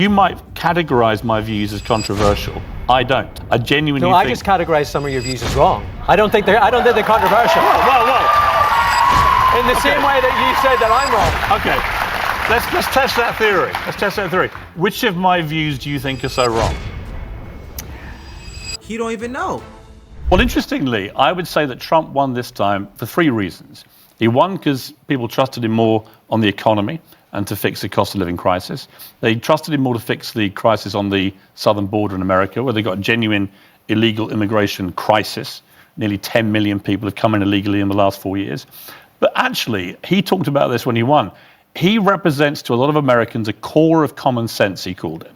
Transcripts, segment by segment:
You might categorize my views as controversial. I don't. I genuinely think... No, I just categorize some of your views as wrong. I don't think they're controversial. Whoa. In the same way that you said that I'm wrong. Okay. Let's test that theory. Which of my views do you think are so wrong? He don't even know. Well, interestingly, I would say that Trump won this time for 3 reasons. He won because people trusted him more on the economy and to fix the cost of living crisis. They trusted him more to fix the crisis on the southern border in America, where they got a genuine illegal immigration crisis. Nearly 10 million people have come in illegally in the last 4 years. But actually, he talked about this when he won. He represents to a lot of Americans a core of common sense, he called it.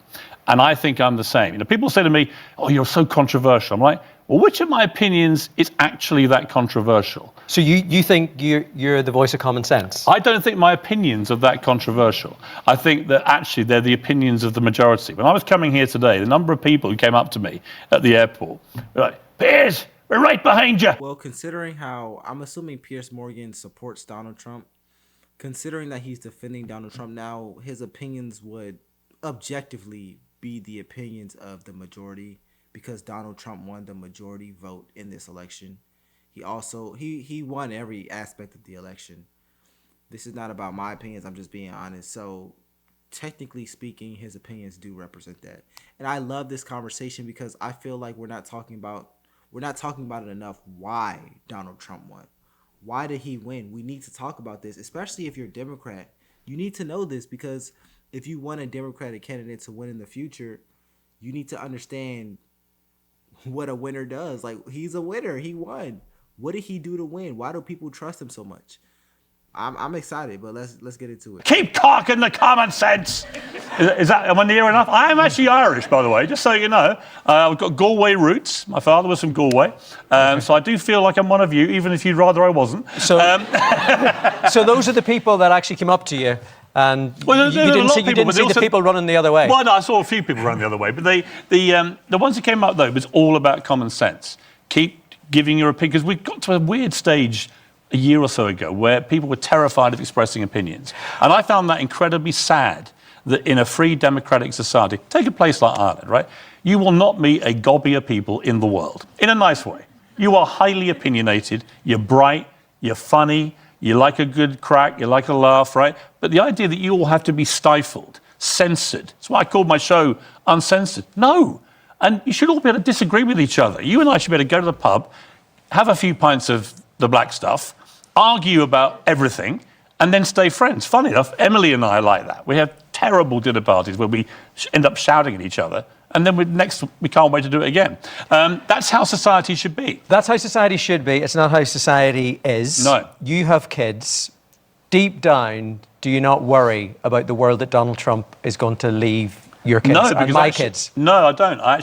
And I think I'm the same. You know, people say to me, "Oh, you're so controversial." I'm like, well, which of my opinions is actually that controversial? So you think you're the voice of common sense? I don't think my opinions are that controversial. I think that actually they're the opinions of the majority. When I was coming here today, the number of people who came up to me at the airport were like, "Piers, we're right behind you." Well, considering how I'm assuming Piers Morgan supports Donald Trump, considering that he's defending Donald Trump now, his opinions would objectively be the opinions of the majority, because Donald Trump won the majority vote in this election. He also he won every aspect of the election. This is not about my opinions, I'm just being honest. So technically speaking, his opinions do represent that. And I love this conversation because I feel like we're not talking about it enough why Donald Trump won. Why did he win? We need to talk about this, especially if you're a Democrat. You need to know this, because if you want a Democratic candidate to win in the future, you need to understand what a winner does. Like, he's a winner. He won. What did he do to win? Why do people trust him so much? I'm excited, but let's get into it. Keep talking the common sense. Am I near enough? I am actually Irish, by the way, just so you know. I've got Galway roots. My father was from Galway. So I do feel like I'm one of you, even if you'd rather I wasn't. So, so those are the people that actually came up to you, and you didn't see the people running the other way. Well, no, I saw a few people running the other way, but the ones who came up, though, was all about common sense. Keep giving your opinion, because we got to a weird stage a year or so ago where people were terrified of expressing opinions. And I found that incredibly sad, that in a free democratic society, take a place like Ireland, right? You will not meet a gobby of people in the world, in a nice way. You are highly opinionated, you're bright, you're funny, you like a good crack, you like a laugh, right? But the idea that you all have to be stifled, censored, that's why I called my show Uncensored. No. And you should all be able to disagree with each other. You and I should be able to go to the pub, have a few pints of the black stuff, argue about everything, and then stay friends. Funny enough, Emily and I are like that. We have terrible dinner parties where we end up shouting at each other, and then we can't wait to do it again. That's how society should be. That's how society should be. It's not how society is. No. You have kids. Deep down, do you not worry about the world that Donald Trump is going to leave your kids and my kids? No, I don't. I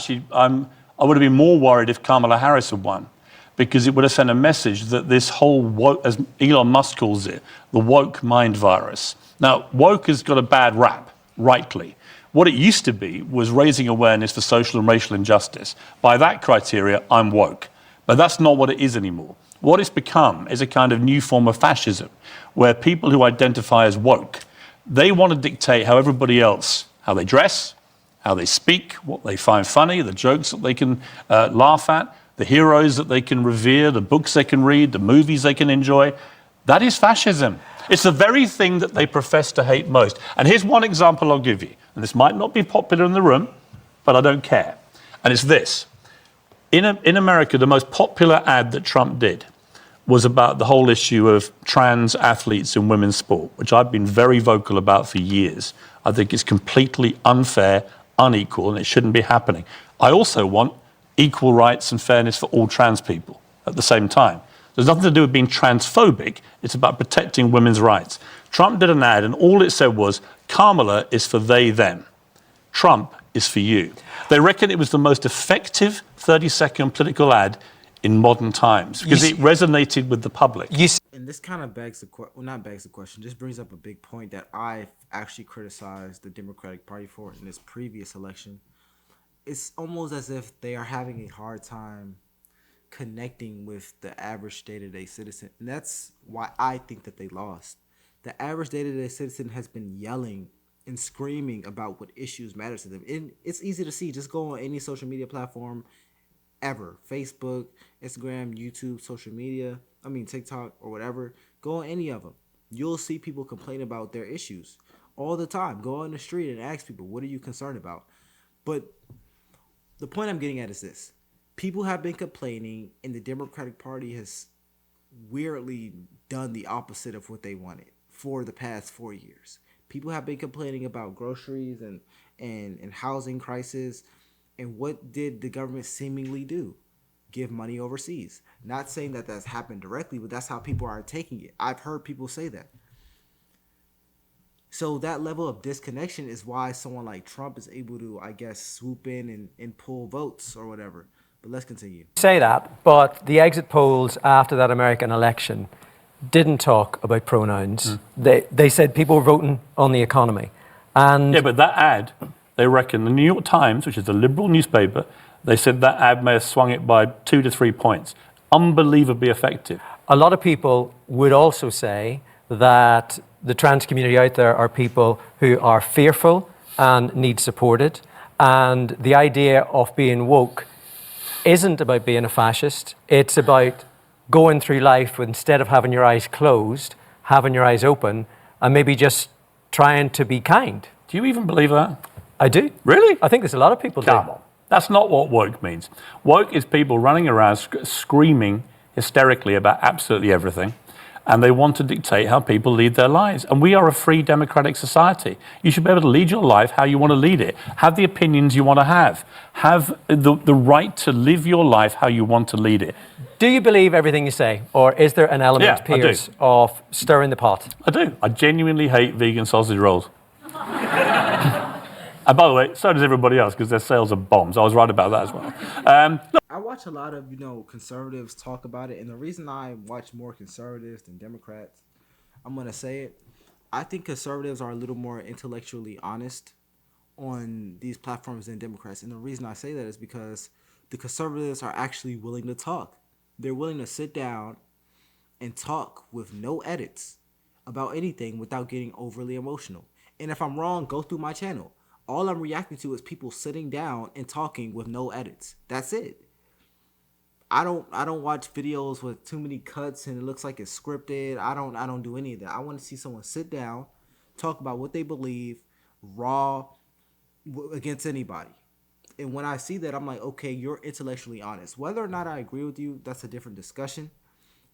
would have been more worried if Kamala Harris had won, because it would have sent a message that this whole woke, as Elon Musk calls it, the woke mind virus. Now, woke has got a bad rap, rightly. What it used to be was raising awareness for social and racial injustice. By that criteria, I'm woke. But that's not what it is anymore. What it's become is a kind of new form of fascism, where people who identify as woke, they want to dictate how everybody else, how they dress, how they speak, what they find funny, the jokes that they can laugh at, the heroes that they can revere, the books they can read, the movies they can enjoy. That is fascism. It's the very thing that they profess to hate most. And here's one example I'll give you. And this might not be popular in the room, but I don't care. And it's this. In America, the most popular ad that Trump did was about the whole issue of trans athletes in women's sport, which I've been very vocal about for years. I think it's completely unfair, unequal, and it shouldn't be happening. I also want equal rights and fairness for all trans people at the same time. There's nothing to do with being transphobic. It's about protecting women's rights. Trump did an ad, and all it said was, Kamala is for they, them. Trump is for you. They reckon it was the most effective 30-second political ad in modern times because it resonated with the public. And this kind of begs the question, well, not begs the question, just brings up a big point that I've actually criticized the Democratic Party for in this previous election. It's almost as if they are having a hard time connecting with the average day-to-day citizen. And that's why I think that they lost. The average day-to-day citizen has been yelling and screaming about what issues matter to them. And it's easy to see. Just go on any social media platform ever. Facebook, Instagram, YouTube, social media. TikTok or whatever. Go on any of them. You'll see people complain about their issues all the time. Go on the street and ask people, what are you concerned about? But the point I'm getting at is this. People have been complaining, and the Democratic Party has weirdly done the opposite of what they wanted for the past 4 years. People have been complaining about groceries and housing crisis. And what did the government seemingly do? Give money overseas. Not saying that that's happened directly, but that's how people are taking it. I've heard people say that. So that level of disconnection is why someone like Trump is able to, I guess, swoop in and pull votes or whatever. But let's continue. Say that, but the exit polls after that American election didn't talk about pronouns. They said people were voting on the economy. And Yeah, but that ad, they reckon, the New York Times, which is a liberal newspaper, they said that ad may have swung it by 2 to 3 points. Unbelievably effective. a lot of people would also say that the trans community out there are people who are fearful and need supported. And the idea of being woke isn't about being a fascist. It's about going through life with, instead of having your eyes closed, having your eyes open, and maybe just trying to be kind. Do you even believe that? I do. Really? I think there's a lot of people Come do. on. That's not what woke means. Woke is people running around screaming hysterically about absolutely everything, and they want to dictate how people lead their lives. And we are a free democratic society. You should be able to lead your life how you want to lead it. Have the opinions you want to have. Have the right to live your life how you want to lead it. Do you believe everything you say, or is there an element, Yeah, I do. Piers, of stirring the pot? I do. I genuinely hate vegan sausage rolls. And by the way, so does everybody else, because their sales are bombs. I was right about that as well. I watch a lot of, conservatives talk about it. And the reason I watch more conservatives than Democrats, I'm going to say it. I think conservatives are a little more intellectually honest on these platforms than Democrats. And the reason I say that is because the conservatives are actually willing to talk. They're willing to sit down and talk with no edits about anything without getting overly emotional. And if I'm wrong, go through my channel. All I'm reacting to is people sitting down and talking with no edits. That's it. I don't watch videos with too many cuts and it looks like it's scripted. I don't do any of that. I want to see someone sit down, talk about what they believe, raw, against anybody. And when I see that, I'm like, okay, you're intellectually honest. Whether or not I agree with you, that's a different discussion.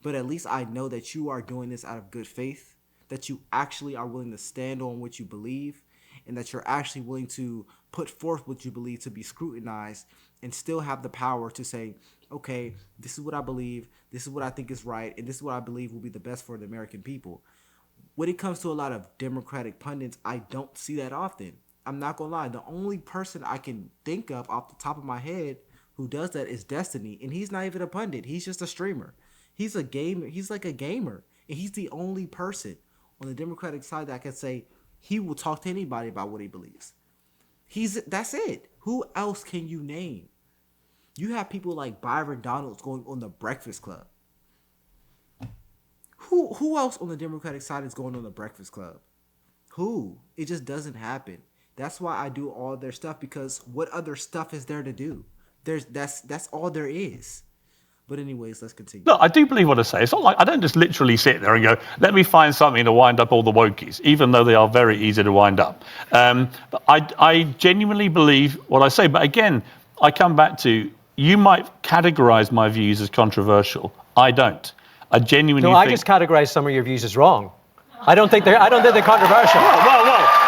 But at least I know that you are doing this out of good faith, that you actually are willing to stand on what you believe, and that you're actually willing to put forth what you believe to be scrutinized and still have the power to say, okay, this is what I believe, this is what I think is right, and this is what I believe will be the best for the American people. When it comes to a lot of Democratic pundits, I don't see that often. I'm not gonna lie. The only person I can think of off the top of my head who does that is Destiny, and he's not even a pundit. He's just a streamer. He's a gamer. He's like a gamer, and he's the only person on the Democratic side that I can say he will talk to anybody about what he believes. That's it. Who else can you name? You have people like Byron Donalds going on the Breakfast Club. Who else on the Democratic side is going on the Breakfast Club? Who? It just doesn't happen. That's why I do all their stuff, because what other stuff is there to do? That's all there is. But anyways, let's continue. Look, I do believe what I say. It's not like I don't just literally sit there and go, let me find something to wind up all the wokies, even though they are very easy to wind up. But I genuinely believe what I say. But again, I come back to, you might categorize my views as controversial. I don't. I genuinely No, think... I just categorize some of your views as wrong. I don't think they're controversial. Well.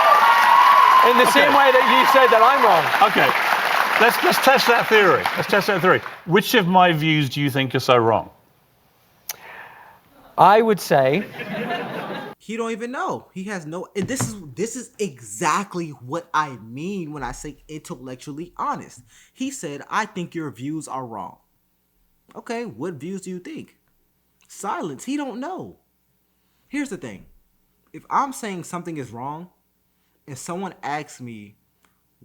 In the same way that you said that I'm wrong. Okay. Let's test that theory. Which of my views do you think are so wrong? I would say He don't even know. He has no. And this is exactly what I mean when I say intellectually honest. He said, "I think your views are wrong." Okay, what views do you think? Silence. He don't know. Here's the thing: if I'm saying something is wrong, and someone asks me,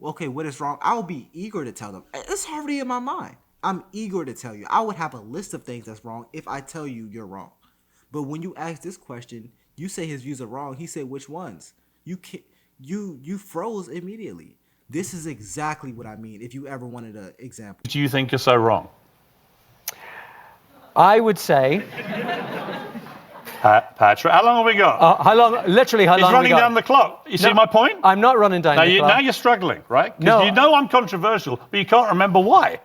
okay, what is wrong? I'll be eager to tell them. It's already in my mind. I'm eager to tell you. I would have a list of things that's wrong if I tell you you're wrong. But when you ask this question, you say his views are wrong. He said, which ones? you froze immediately. This is exactly what I mean. If you ever wanted an example, Do you think are so wrong? I would say, Patrick, how long have we got? how long? Literally, how He's long? have we running got? down the clock. You see my point? I'm not running down the clock. Now you're struggling, right? Because No. you know I'm controversial, but you can't remember why.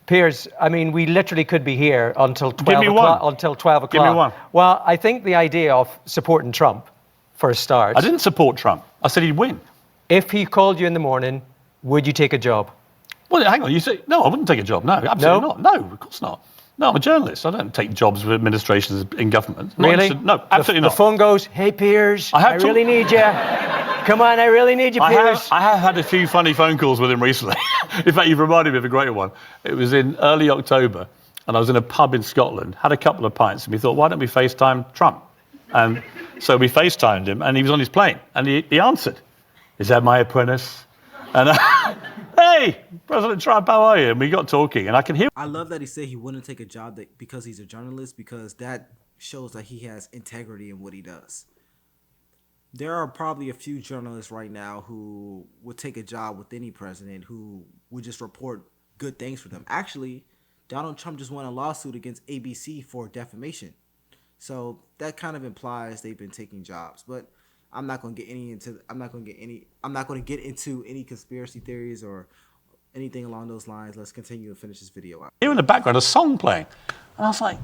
Piers, I mean, we literally could be here until 12 Give me o'clock. one. Until 12 o'clock. Give me one. Well, I think the idea of supporting Trump, for a start. I didn't support Trump. I said he'd win. If he called you in the morning, would you take a job? Well, hang on. You say no. I wouldn't take a job. No, absolutely not. No, of course not. No, I'm a journalist. I don't take jobs with administrations in government. Really? No, absolutely not. The phone goes, hey, Piers, I really need you. Come on, I really need you, Piers. I have had a few funny phone calls with him recently. In fact, you've reminded me of a great one. It was in early October, and I was in a pub in Scotland, had a couple of pints, and we thought, why don't we FaceTime Trump? And so we FaceTimed him, and he was on his plane, and he answered, is that my apprentice? And hey, President Trump, how are you? And we got talking, and I can hear. I love that he said he wouldn't take a job because he's a journalist, because that shows that he has integrity in what he does. There are probably a few journalists right now who would take a job with any president who would just report good things for them. Actually, Donald Trump just won a lawsuit against ABC for defamation. So that kind of implies they've been taking jobs. But I'm not going to get into any conspiracy theories or anything along those lines. Let's continue and finish this video out. Here in the background, a song playing. And I was like,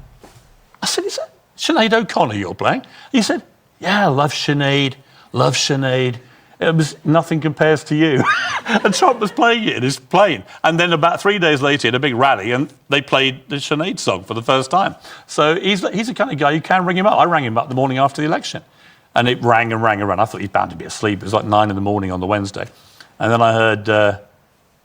is that Sinead O'Connor you're playing? He said, yeah, I love Sinead, love Sinead. It was Nothing Compares to You. And Trump was playing it in his plane. And then about 3 days later, he had a big rally, and they played the Sinead song for the first time. So he's the kind of guy you can ring him up. I rang him up the morning after the election. And it rang and rang and rang. I thought he'd bound to be asleep. It was like 9 in the morning on the Wednesday. And then I heard,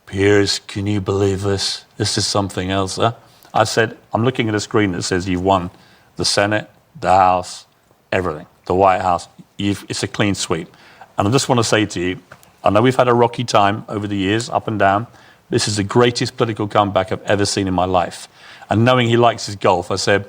Piers, can you believe this? This is something else, huh? I said, I'm looking at a screen that says you've won the Senate, the House, everything, the White House. It's a clean sweep. And I just want to say to you, I know we've had a rocky time over the years, up and down. This is the greatest political comeback I've ever seen in my life. And knowing he likes his golf, I said,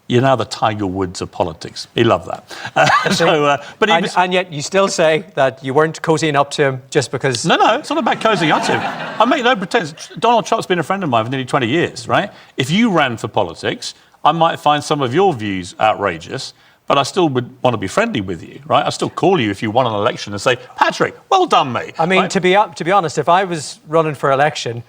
you're now the Tiger Woods of politics. He loved that. And yet you still say that you weren't cozying up to him just because... No, it's not about cozying up to him. I make no pretense. Donald Trump's been a friend of mine for nearly 20 years, right? If you ran for politics, I might find some of your views outrageous, but I still would want to be friendly with you, right? I still call you if you won an election and say, Patrick, well done, mate. I mean, right? to be honest, if I was running for election,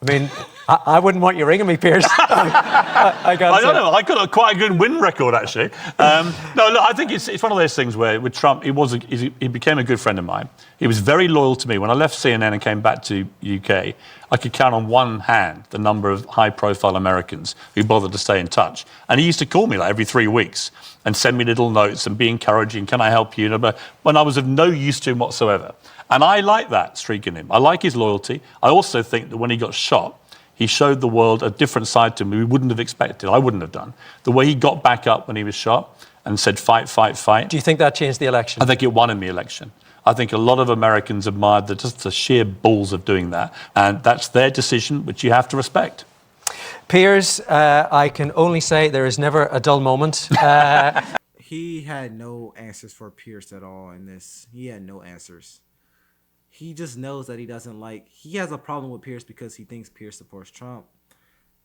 I mean, I wouldn't want you ringing me, Piers. I don't know. I got quite a good win record, actually. No, look, I think it's one of those things where with Trump, he became a good friend of mine. He was very loyal to me. When I left CNN and came back to UK, I could count on one hand the number of high-profile Americans who bothered to stay in touch. And he used to call me like every 3 weeks and send me little notes and be encouraging. Can I help you? When I was of no use to him whatsoever. And I like that streak in him. I like his loyalty. I also think that when he got shot, he showed the world a different side to him we wouldn't have expected. I wouldn't have done. The way he got back up when he was shot and said, fight, fight, fight. Do you think that changed the election? I think it won him the election. I think a lot of Americans admired just the sheer balls of doing that. And that's their decision, which you have to respect. Piers, I can only say there is never a dull moment. He had no answers for Pierce at all in this. He had no answers. He just knows that he has a problem with Pierce because he thinks Pierce supports Trump.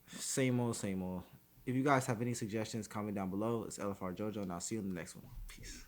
Same old, same old. If you guys have any suggestions, comment down below. It's LFR Jojo, and I'll see you in the next one. Peace.